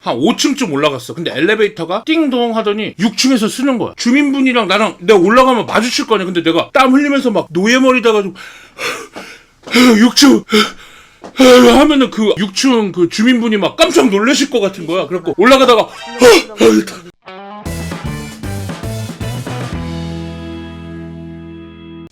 한 5층쯤 올라갔어. 근데 엘리베이터가 띵동 하더니 6층에서 쓰는 거야. 주민분이랑 나랑 내가 올라가면 마주칠 거 아니야. 근데 내가 땀 흘리면서 막 노예머리다가 좀 6층 하면은 그 6층 그 주민분이 막 깜짝 놀라실 것 같은 거야. 그래갖고 올라가다가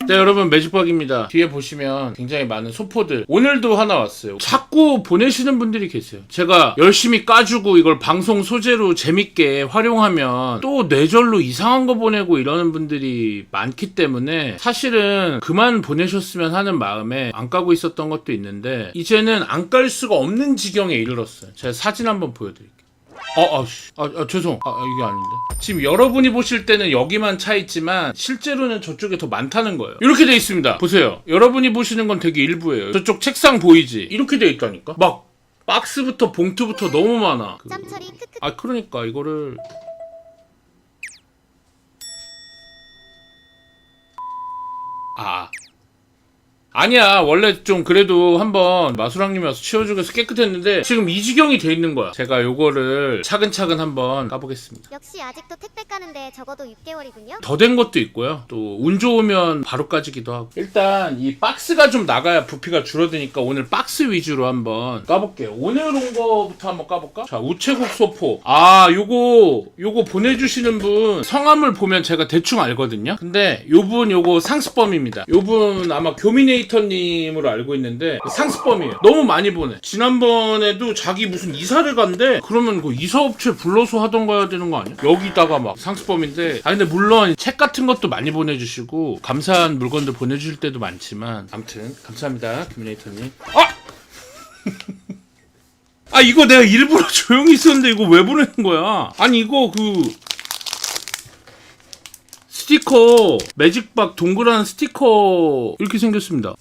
네, 여러분 매직박입니다. 뒤에 보시면 굉장히 많은 소포들 오늘도 하나 왔어요. 자꾸 보내시는 분들이 계세요. 제가 열심히 까주고 이걸 방송 소재로 재밌게 활용하면 또 뇌절로 이상한 거 보내고 이러는 분들이 많기 때문에 사실은 그만 보내셨으면 하는 마음에 안 까고 있었던 것도 있는데 이제는 안 깔 수가 없는 지경에 이르렀어요. 제가 사진 한번 보여드릴게요. 죄송. 이게 아닌데. 지금 여러분이 보실 때는 여기만 차 있지만 실제로는 저쪽에 더 많다는 거예요. 이렇게 돼 있습니다. 보세요. 여러분이 보시는 건 되게 일부예요. 저쪽 책상 보이지? 이렇게 돼 있다니까? 막 박스부터 봉투부터 너무 많아. 그러니까 이거를 아니야, 원래 좀 그래도 한번 마수랑님이 와서 치워주고 해서 깨끗했는데 지금 이 지경이 돼 있는 거야. 제가 요거를 차근차근 한번 까보겠습니다. 역시 아직도 택배 까는데 적어도 6개월이군요. 더 된 것도 있고요. 또 운 좋으면 바로 까지기도 하고. 일단 이 박스가 좀 나가야 부피가 줄어드니까 오늘 박스 위주로 한번 까볼게요. 오늘 온 거부터 한번 까볼까? 자, 우체국 소포. 요거 보내주시는 분 성함을 보면 제가 대충 알거든요. 근데 요분 요거 상습범입니다. 요분 아마 교미네이터님으로 알고 있는데 상습범이에요. 너무 많이 보내. 지난번에도 자기 무슨 이사를 간대. 그러면 그 이사업체 불러서 하던가 해야 되는 거 아니야? 여기다가 막 상습범인데 근데 물론 책 같은 것도 많이 보내주시고 감사한 물건들 보내주실 때도 많지만 아무튼 감사합니다, 교미네이터님. 이거 내가 일부러 조용히 있었는데 이거 왜 보내는 거야? 아니 이거 그 스티커 매직박 동그란 스티커 이렇게 생겼습니다.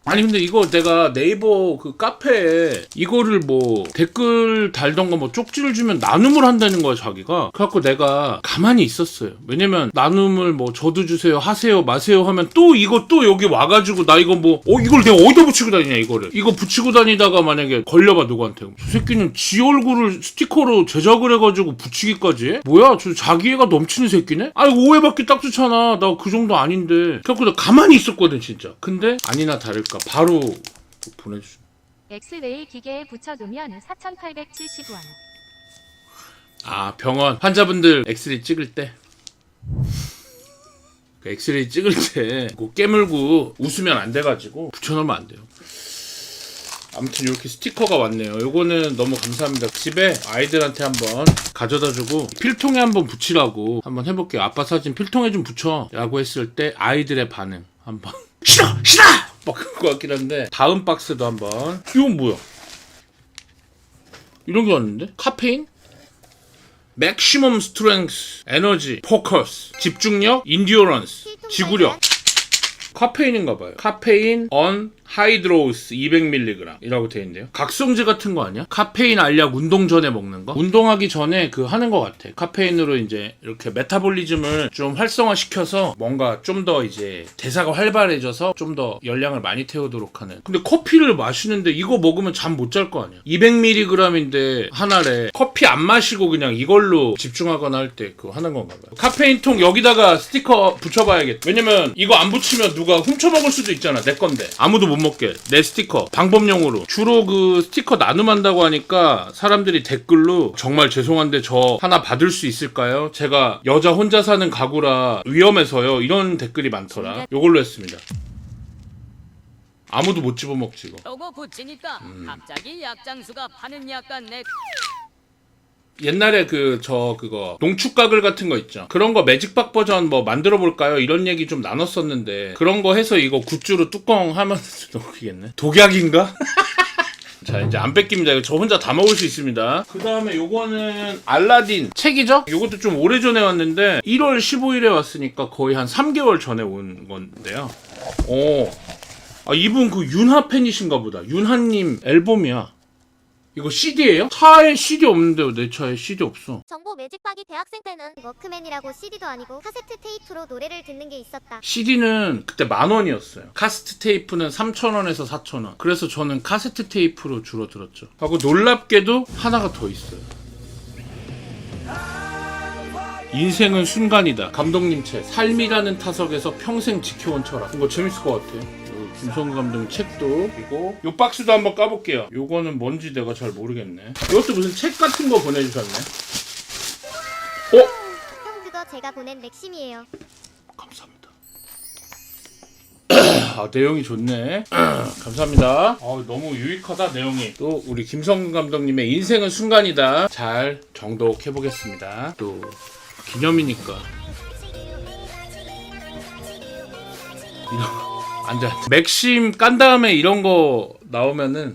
아니 근데 이거 내가 네이버 그 카페에 이거를 뭐 댓글 달던가 뭐 쪽지를 주면 나눔을 한다는 거야 자기가. 그래갖고 내가 가만히 있었어요. 왜냐면 나눔을 뭐 저도 주세요 하세요 마세요 하면 또 이거 또 여기 와가지고 나 이거 뭐 이걸 내가 어디다 붙이고 다니냐 이거를. 이거 붙이고 다니다가 만약에 걸려봐 누구한테. 저 새끼는 지 얼굴을 스티커로 제작을 해가지고 붙이기까지 해? 뭐야 저 자기애가 넘치는 새끼네? 이거 오해받기 딱 좋잖아. 나 그 정도 아닌데. 그래갖고 나 가만히 있었거든 진짜. 근데 아니나 다를까 바로 보내주죠. 엑스레이 기계에 붙여두면 4,870원. 병원 환자분들 엑스레이 찍을 때 그 엑스레이 찍을 때 그거 깨물고 웃으면 안 돼가지고 붙여놓으면 안 돼요. 아무튼 이렇게 스티커가 왔네요. 요거는 너무 감사합니다. 집에 아이들한테 한번 가져다주고 필통에 한번 붙이라고 한번 해볼게요. 아빠 사진 필통에 좀 붙여 라고 했을 때 아이들의 반응 한번 싫어! 막 그럴 것 같긴 한데 다음 박스도 한번. 이건 뭐야? 이런 게 왔는데? 카페인? 맥시멈 스트렝스 에너지 포커스 집중력 인듀어런스 지구력 카페인인가봐요. 카페인 on 하이드로우스 200mg 이라고 되어있는데요. 각성제 같은 거 아니야? 카페인 알약 운동 전에 먹는 거? 운동하기 전에 그 하는 거 같아. 카페인으로 이제 이렇게 메타볼리즘을 좀 활성화시켜서 뭔가 좀 더 이제 대사가 활발해져서 좀 더 열량을 많이 태우도록 하는. 근데 커피를 마시는데 이거 먹으면 잠 못 잘 거 아니야? 200mg인데 하나래. 커피 안 마시고 그냥 이걸로 집중하거나 할 때 그거 하는 건가 봐요. 카페인통 여기다가 스티커 붙여봐야겠다. 왜냐면 이거 안 붙이면 누가 훔쳐먹을 수도 있잖아. 내 건데 아무도 못 먹게. 내 스티커 방법용으로. 주로 그 스티커 나눔한다고 하니까 사람들이 댓글로 정말 죄송한데 저 하나 받을 수 있을까요? 제가 여자 혼자 사는 가구라 위험해서요. 이런 댓글이 많더라. 요걸로 했습니다. 아무도 못 집어먹지 이거. 요거 붙이니까 갑자기 약장수가 파는 약간 내 옛날에 그거 농축가글 같은 거 있죠. 그런 거 매직박 버전 뭐 만들어 볼까요? 이런 얘기 좀 나눴었는데 그런 거 해서 이거 굿즈로 뚜껑 하면 넣기겠네. 독약인가? 자 이제 안 뺏깁니다. 이거 저 혼자 다 먹을 수 있습니다. 그 다음에 요거는 알라딘 책이죠? 요것도 좀 오래전에 왔는데 1월 15일에 왔으니까 거의 한 3개월 전에 온 건데요. 이분 그 윤하 팬이신가 보다. 윤하님 앨범이야. 이거 CD예요? 차에 CD 없는데 왜 내 차에 CD 없어? 정보 매직박이 대학생 때는 워크맨이라고 CD도 아니고 카세트 테이프로 노래를 듣는 게 있었다. CD는 그때 10,000원이었어요. 카세트 테이프는 3,000원에서 4,000원. 그래서 저는 카세트 테이프로 주로 들었죠. 하고 놀랍게도 하나가 더 있어요. 인생은 순간이다. 감독님 책 삶이라는 타석에서 평생 지켜온 철학. 이거 재밌을 것 같아요. 김성구 감독님 책도. 그리고 요 박스도 한번 까볼게요. 요거는 뭔지 내가 잘 모르겠네. 이것도 무슨 책 같은 거 보내주셨네. 형 그거 제가 보낸 맥심이에요. 감사합니다. 아, 내용이 좋네. 감사합니다. 너무 유익하다 내용이. 또 우리 김성근 감독님의 인생은 순간이다. 잘 정독해보겠습니다. 또 기념이니까. 안돼. 맥심 깐 다음에 이런 거 나오면은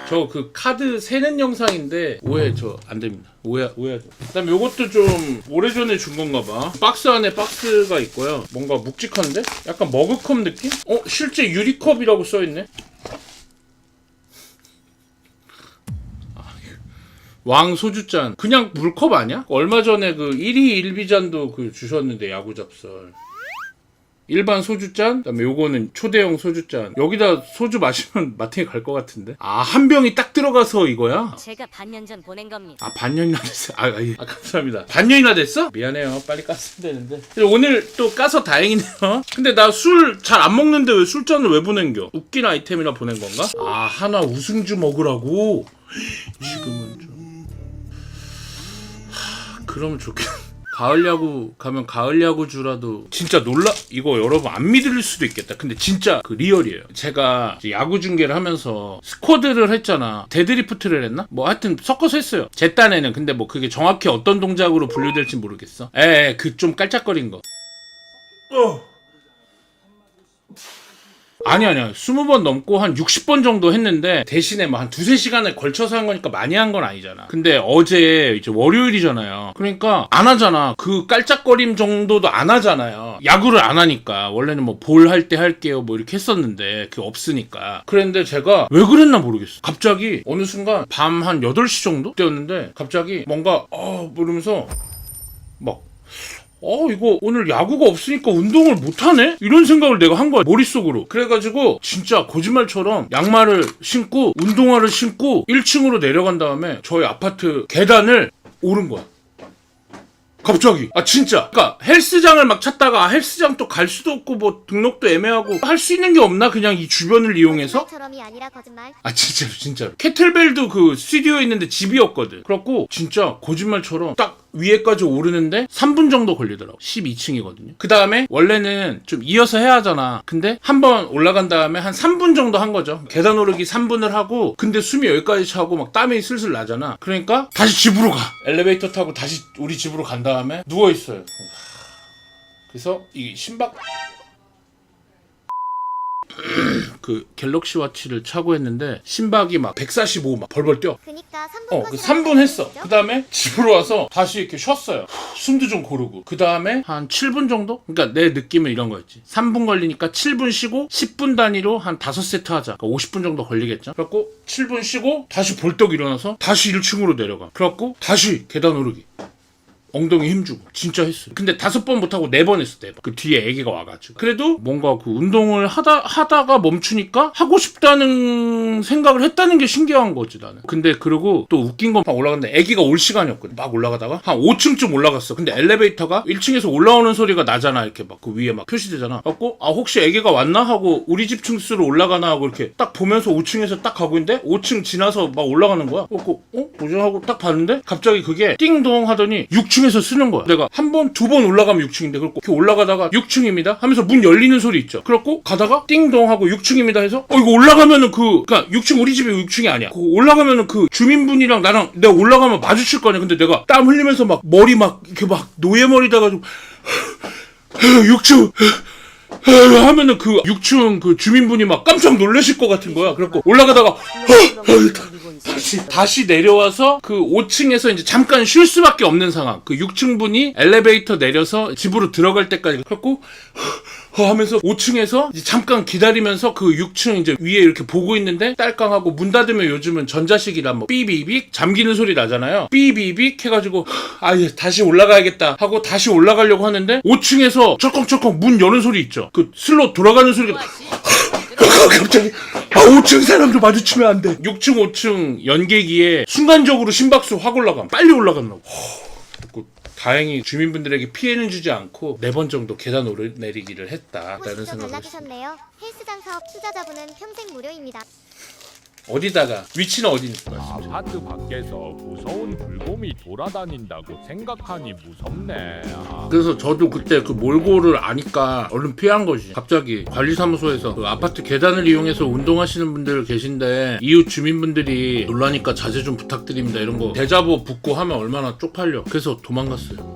저 그 카드 세는 영상인데 오해 저 안 됩니다. 오해하죠. 그다음 요것도 좀 오래전에 준 건가 봐. 박스 안에 박스가 있고요. 뭔가 묵직한데? 약간 머그컵 느낌? 실제 유리컵이라고 써 있네. 왕 소주잔. 그냥 물컵 아니야? 얼마 전에 그 1위 1비잔도 그 주셨는데 야구 잡설. 일반 소주잔, 그다음에 요거는 초대형 소주잔. 여기다 소주 마시면 마탱이 갈 것 같은데. 한 병이 딱 들어가서 이거야? 제가 반년 전 보낸 겁니다. 반년이나 됐어. 감사합니다. 반년이나 됐어? 미안해요. 빨리 깠으면 되는데. 오늘 또 까서 다행이네요. 근데 나 술 잘 안 먹는데 왜 술잔을 왜 보낸겨? 웃긴 아이템이라 보낸 건가? 하나 우승주 먹으라고? 지금은 좀. 그러면 좋겠네. 가을 야구 가면 가을 야구주라도 진짜 이거 여러분 안 믿을 수도 있겠다. 근데 진짜 그 리얼이에요. 제가 야구 중계를 하면서 스쿼드를 했잖아. 데드리프트를 했나? 뭐 하여튼 섞어서 했어요. 제 딴에는. 근데 뭐 그게 정확히 어떤 동작으로 분류될지 모르겠어. 그 좀 깔짝거린 거. 아니야. 20번 넘고 한 60번 정도 했는데 대신에 뭐 한 2-3시간을 걸쳐서 한 거니까 많이 한 건 아니잖아. 근데 어제 이제 월요일이잖아요. 그러니까 안 하잖아. 그 깔짝거림 정도도 안 하잖아요. 야구를 안 하니까. 원래는 뭐 볼 할 때 할게요 뭐 이렇게 했었는데 그게 없으니까. 그랬는데 제가 왜 그랬나 모르겠어. 갑자기 어느 순간 밤 한 8시 정도 때였는데 갑자기 뭔가 모르면서 막 이거 오늘 야구가 없으니까 운동을 못하네? 이런 생각을 내가 한 거야, 머릿속으로. 그래가지고 진짜 거짓말처럼 양말을 신고 운동화를 신고 1층으로 내려간 다음에 저희 아파트 계단을 오른 거야. 갑자기. 진짜. 그러니까 헬스장을 막 찾다가 헬스장 또 갈 수도 없고 뭐 등록도 애매하고 할 수 있는 게 없나? 그냥 이 주변을 이용해서? 처럼이 아니라 거짓말. 진짜로. 케틀벨도 그 스튜디오에 있는데 집이었거든. 그래갖고 진짜 거짓말처럼 딱 위에까지 오르는데 3분 정도 걸리더라고. 12층이거든요. 그 다음에 원래는 좀 이어서 해야 하잖아. 근데 한 번 올라간 다음에 한 3분 정도 한 거죠. 계단 오르기 3분을 하고 근데 숨이 여기까지 차고 막 땀이 슬슬 나잖아. 그러니까 다시 집으로 가. 엘리베이터 타고 다시 우리 집으로 간 다음에 누워있어요. 그래서 이 신박 그 갤럭시 워치를 차고 했는데 심박이 막 145 막 벌벌 뛰어. 그니까 3분 그 3분 했어. 그 다음에 집으로 와서 다시 이렇게 쉬었어요. 숨도 좀 고르고. 그 다음에 한 7분 정도? 그러니까 내 느낌은 이런 거였지. 3분 걸리니까 7분 쉬고 10분 단위로 한 5세트 하자. 그러니까 50분 정도 걸리겠죠. 그래갖고 7분 쉬고 다시 벌떡 일어나서 다시 1층으로 내려가. 그래갖고 다시 계단 오르기. 엉덩이 힘주고 진짜 했어요. 근데 5번 못하고 4번 했어. 4번. 그 뒤에 애기가 와가지고. 그래도 뭔가 그 운동을 하다가 멈추니까 하고 싶다는 생각을 했다는 게 신기한 거지 나는. 근데 그리고 또 웃긴 건 막 올라갔는데 애기가 올 시간이었거든. 막 올라가다가 한 5층쯤 올라갔어. 근데 엘리베이터가 1층에서 올라오는 소리가 나잖아. 이렇게 막 그 위에 막 표시되잖아. 그래갖고 혹시 애기가 왔나 하고 우리 집 층수로 올라가나 하고 이렇게 딱 보면서 5층에서 딱 가고 있는데 5층 지나서 막 올라가는 거야. 그래갖고 뭐지 하고 딱 봤는데 갑자기 그게 띵동 하더니 6층 에서 쓰는 거야. 내가 한 번, 2번 올라가면 6층인데, 그렇고 이렇게 올라가다가 6층입니다 하면서 문 열리는 소리 있죠. 그렇고 가다가 띵동 하고 6층입니다 해서 이거 올라가면은 그러니까 6층 우리 집이 6층이 아니야. 올라가면은 그 주민분이랑 나랑 내가 올라가면 마주칠 거 아니야. 근데 내가 땀 흘리면서 막 머리 막 이렇게 막 노예머리 다가지고 6층 하면은 그 6층 그 주민분이 막 깜짝 놀라실 것 같은 거야. 그래갖고 올라가다가 다시 내려와서 그 5층에서 이제 잠깐 쉴 수밖에 없는 상황. 그 6층 분이 엘리베이터 내려서 집으로 들어갈 때까지. 그래갖고 하면서 5층에서 잠깐 기다리면서 그 6층 이제 위에 이렇게 보고 있는데 딸깡하고 문 닫으면 요즘은 전자식이라 뭐 삐비빅 잠기는 소리 나잖아요. 삐비빅 해가지고 다시 올라가야겠다 하고 다시 올라가려고 하는데 5층에서 철컹철컹 문 여는 소리 있죠. 그 슬롯 돌아가는 소리가 갑자기 5층 사람도 마주치면 안 돼. 6층 5층 연계기에 순간적으로 심박수 확 올라감. 빨리 올라갔나. 다행히 주민분들에게 피해는 주지 않고 4번 정도 계단 오르내리기를 했다라는 보시죠. 생각을 했습니다. 달라지셨네요. 헬스장 사업 투자자분은 평생 무료입니다. 어디다가 위치는 어디 있을 것 같습니다. 아파트 밖에서 무서운 불곰이 돌아다닌다고 생각하니 무섭네. 그래서 저도 그때 그 몰골을 아니까 얼른 피한 거지. 갑자기 관리사무소에서 그 아파트 계단을 이용해서 운동하시는 분들 계신데 이웃 주민분들이 놀라니까 자제 좀 부탁드립니다 이런 거 대자보 붙고 하면 얼마나 쪽팔려. 그래서 도망갔어요.